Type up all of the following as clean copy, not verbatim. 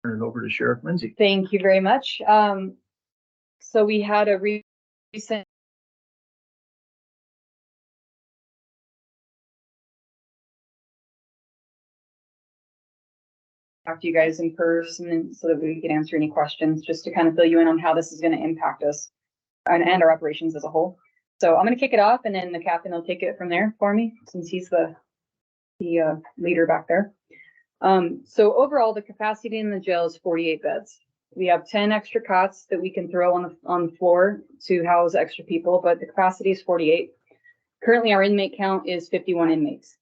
Turn it over to Sheriff Lindsey. Thank you very much. So we had a recent talk to you guys in person so that we can answer any questions, just to kind of fill you in on how this is going to impact us and our operations as a whole. So I'm going to kick it off, and then the captain will take it from there for me, since he's the leader back there. So overall, the capacity in the jail is 48 beds. We have 10 extra cots that we can throw on the floor to house extra people, but the capacity is 48. Currently, our inmate count is 51 inmates.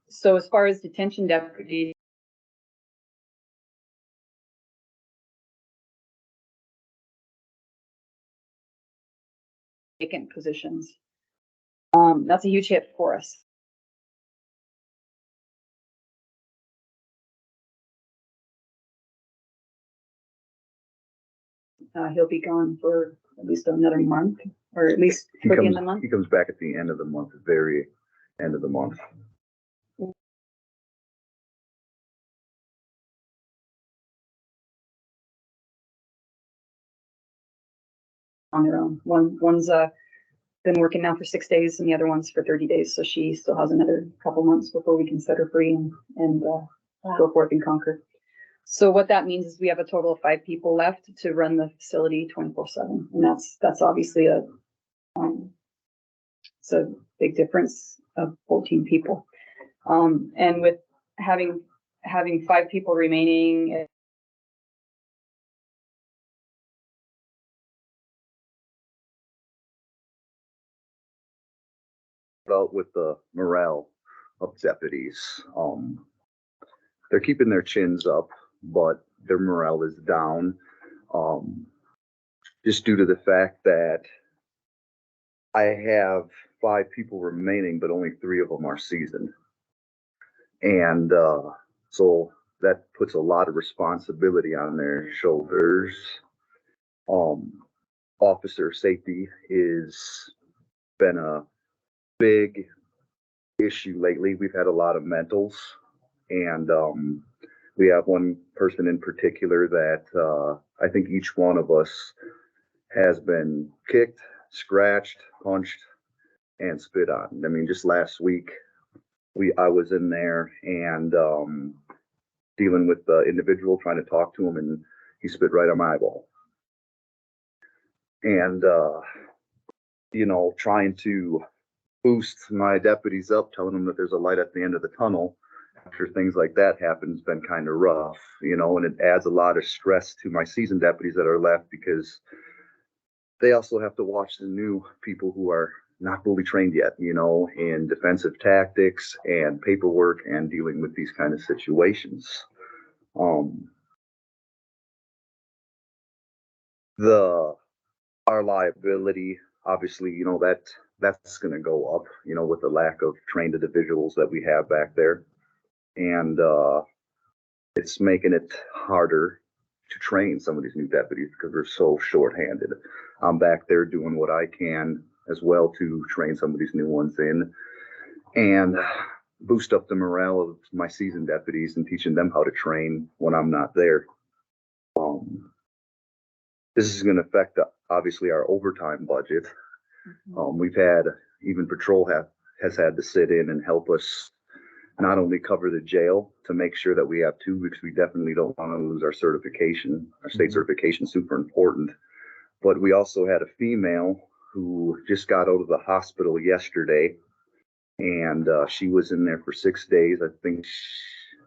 So as far as detention deputies, vacant positions. That's a huge hit for us. He'll be gone for at least another month, or at least for the end of the month. He comes back at the end of the month, the very end of the month. On their own. One's been working now for 6 days, and the other one's for 30 days. So she still has another couple months before we can set her free and go forth and conquer. So what that means is we have a total of 5 people left to run the facility 24/7, and that's obviously it's a big difference of 14 people. And with having 5 people remaining. About with the morale of deputies, they're keeping their chins up, but their morale is down, just due to the fact that I have 5 people remaining, but only 3 of them are seasoned. And so that puts a lot of responsibility on their shoulders. Officer safety is been a big issue lately. We've had a lot of mentals, and we have one person in particular that I think each one of us has been kicked, scratched, punched, and spit on. I mean, just last week, I was in there and dealing with the individual, trying to talk to him, and he spit right on my eyeball. And trying to boost my deputies up, telling them that there's a light at the end of the tunnel after things like that happen has been kind of rough, and it adds a lot of stress to my seasoned deputies that are left, because they also have to watch the new people who are not fully trained yet, in defensive tactics and paperwork and dealing with these kind of situations. Our liability, obviously, that's going to go up, with the lack of trained individuals that we have back there. And it's making it harder to train some of these new deputies because we're so shorthanded. I'm back there doing what I can as well to train some of these new ones in and boost up the morale of my seasoned deputies and teaching them how to train when I'm not there. This is going to affect, obviously, our overtime budget. We've had, even patrol has had to sit in and help us not only cover the jail to make sure that we have 2 weeks. We definitely don't want to lose our certification. Our state certification is super important. But we also had a female who just got out of the hospital yesterday, and she was in there for 6 days. I think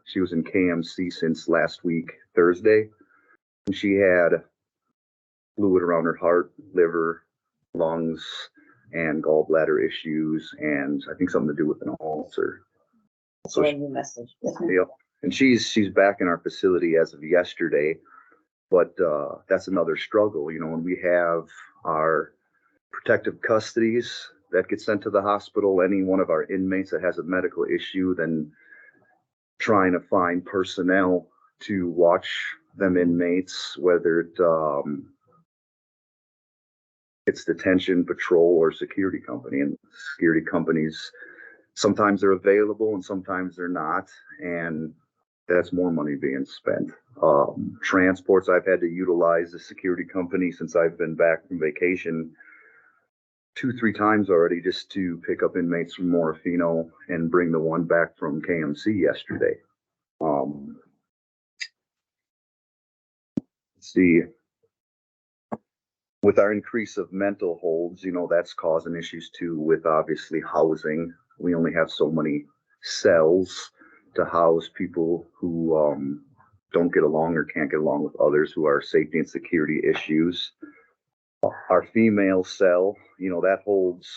she was in KMC since last week, Thursday. And she had fluid around her heart, liver, lungs, and gallbladder issues, and I think something to do with an ulcer. So message. Yep. And she's back in our facility as of yesterday, but that's another struggle, when we have our protective custodies that get sent to the hospital, any one of our inmates that has a medical issue, then trying to find personnel to watch them inmates, whether it's detention, patrol, or security company. And security companies, sometimes they're available and sometimes they're not. And that's more money being spent. Transports, I've had to utilize the security company since I've been back from vacation 2-3 times already just to pick up inmates from Morofino and bring the one back from KMC yesterday. Let's see. With our increase of mental holds, that's causing issues too with obviously housing. We only have so many cells to house people who don't get along or can't get along with others who are safety and security issues. Our female cell, that holds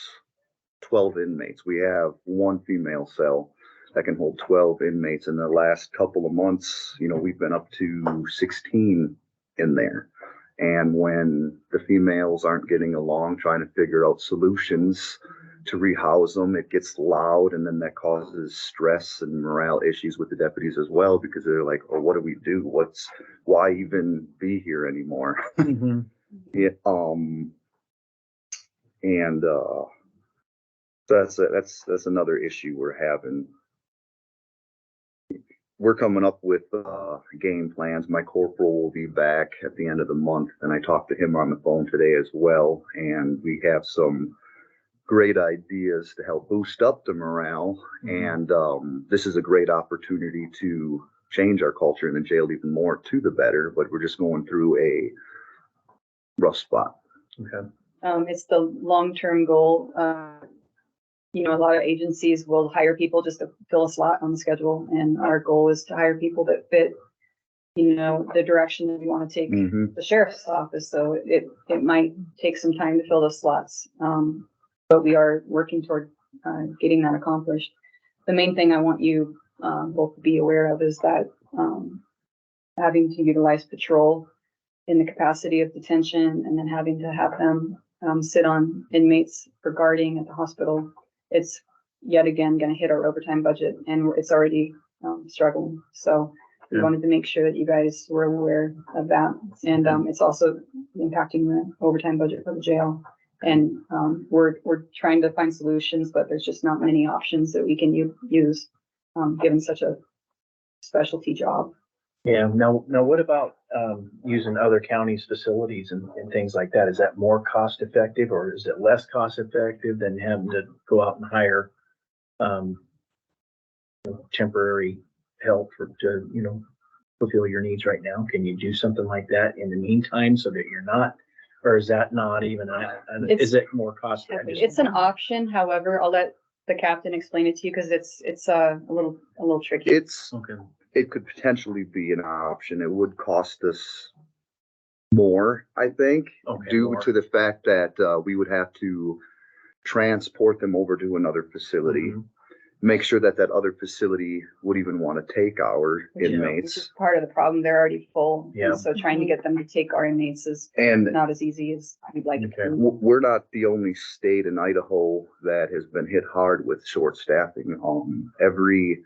12 inmates. We have one female cell that can hold 12 inmates. In the last couple of months, we've been up to 16 in there. And when the females aren't getting along, trying to figure out solutions to rehouse them, it gets loud, and then that causes stress and morale issues with the deputies as well, because they're like, oh, what do we do? Why even be here anymore? Mm-hmm. That's another issue we're having. We're coming up with game plans. My corporal will be back at the end of the month, and I talked to him on the phone today as well. And we have some great ideas to help boost up the morale. Mm-hmm. And this is a great opportunity to change our culture in the jail even more to the better. But we're just going through a rough spot. Okay. It's the long-term goal. A lot of agencies will hire people just to fill a slot on the schedule, and our goal is to hire people that fit, the direction that we want to take the sheriff's office. So it might take some time to fill those slots, but we are working toward getting that accomplished. The main thing I want you both to be aware of is that having to utilize patrol in the capacity of detention, and then having to have them sit on inmates for guarding at the hospital, it's yet again going to hit our overtime budget, and it's already struggling. So we wanted to make sure that you guys were aware of that. And it's also impacting the overtime budget for the jail. And we're trying to find solutions, but there's just not many options that we can use given such a specialty job. Yeah. Now what about using other counties' facilities and things like that? Is that more cost effective, or is it less cost effective than having to go out and hire temporary help to fulfill your needs right now? Can you do something like that in the meantime so that you're not, or is that not even, is it more cost effective? It's an option. However, I'll let the captain explain it to you, because it's a little tricky. Okay. It could potentially be an option. It would cost us more, I think, due to the fact that we would have to transport them over to another facility, make sure that other facility would even want to take our inmates. Which is part of the problem. They're already full. Yeah. So trying to get them to take our inmates is not as easy as we'd like it to be. We're not the only state in Idaho that has been hit hard with short staffing. Every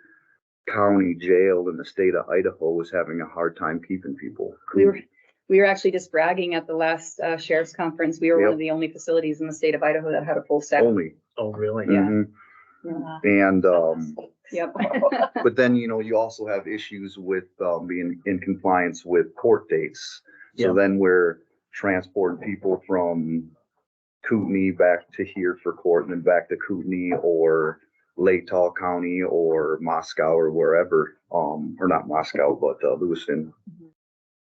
county jail in the state of Idaho is having a hard time keeping people. We were actually just bragging at the last sheriff's conference. We were one of the only facilities in the state of Idaho that had a full staff. Only. Oh, really? Yeah. And Yep. but then you also have issues with being in compliance with court dates. So then we're transporting people from Kootenai back to here for court, and then back to Kootenai or Latah County or Moscow or wherever, or not Moscow, but Lewiston,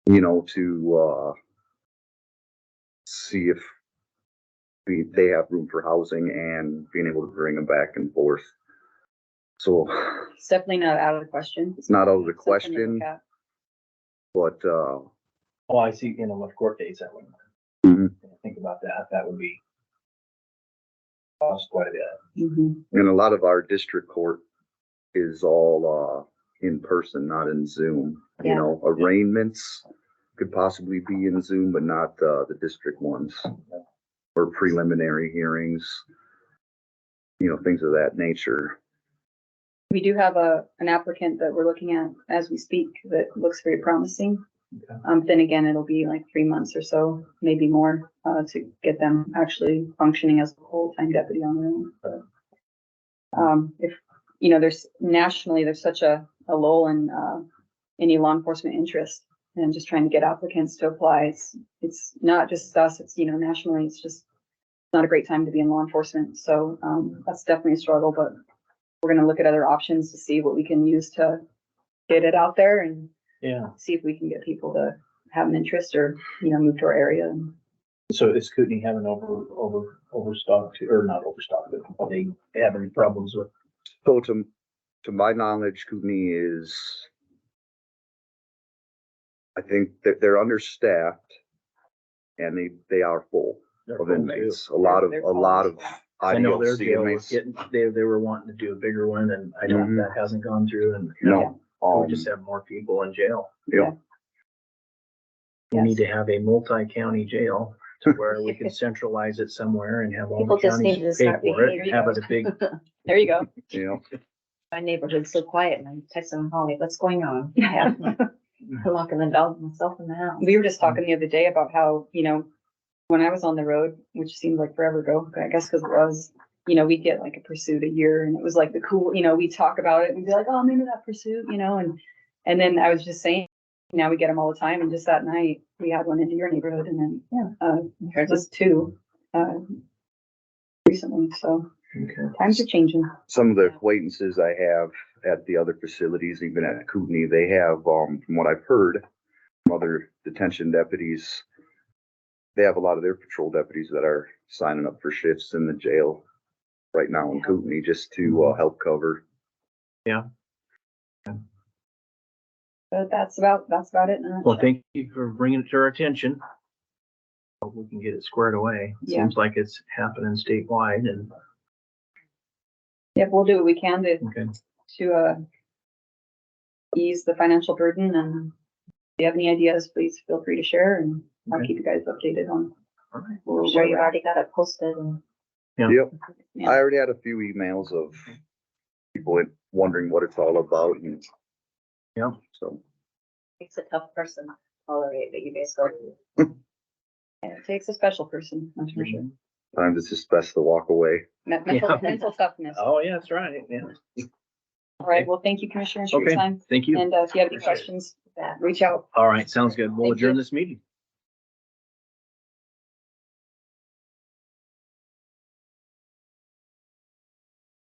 to see if they have room for housing and being able to bring them back and forth. So it's definitely not out of the question. It's not out of the question, but I see, with court dates, that would think about that would be cost quite a bit. And a lot of our district court is all in person, not in Zoom. Arraignments could possibly be in Zoom, but not the district ones, or preliminary hearings, things of that nature. We do have an applicant that we're looking at as we speak that looks very promising. Then again, it'll be like 3 months or so, maybe more, to get them actually functioning as a full-time deputy on their own. But if there's nationally, there's such a a lull in, any law enforcement interest and just trying to get applicants to apply. It's not just us, it's, nationally, it's just not a great time to be in law enforcement. So, that's definitely a struggle, but we're gonna look at other options to see what we can use to get it out there and Yeah. see if we can get people to have an interest or, move to our area. So is Kootenai having overstocked, or not overstocked, but are they having problems with? So to my knowledge, Kootenai is, I think that they're understaffed and they are full their of phones, inmates. too? A lot They're of I know their IDOC jail was inmates. getting, they were wanting to do a bigger one, and I know Mhm. that hasn't gone through, and No, we just have more people in jail. yeah, We Yes. need to have a multi-county jail to where we can centralize it somewhere and have all the People just need counties to pay start for it, behaving. have it a big, There you go. yeah. My neighborhood's so quiet and I'm texting Holly, what's going on? Yeah. I'm locking the dog myself in the house. We were just talking the other day about how, when I was on the road, which seemed like forever ago, I guess because it was, we'd get like a pursuit a year and it was like the cool, we'd talk about it and we'd be like, oh, maybe that pursuit, and then I was just saying, now we get them all the time. And just that night we had one into your neighborhood and then, just two, recently. So okay. times are changing. Some of the acquaintances I have at the other facilities, even at Kootenai, they have, from what I've heard from other detention deputies, they have a lot of their patrol deputies that are signing up for shifts in the jail right now in Kootenai just to help cover. But that's about it. in a Well, nutshell. thank you for bringing it to our attention. Hope we can get it squared away. It Yeah. seems like it's happening statewide, and, Yeah, we'll do what we can okay. to ease the financial burden. And if you have any ideas, please feel free to share and I'll Okay. keep you guys updated on. All right. I'm sure you've already got it posted and Yeah. Yep. Yeah. I already had a few emails of people wondering what it's all about and. Yeah. So, it's a tough person to tolerate that you guys go through. Yeah, it takes a special person, that's for sure. sometimes it's just best to walk away. Mental, Yeah. mental toughness. Oh, yeah, that's right, yeah. All right, well, thank you, Commissioners, for your Okay, time. thank you. And if you have any Appreciate it. questions, reach out. All right, sounds good. We'll Thank adjourn you. this meeting.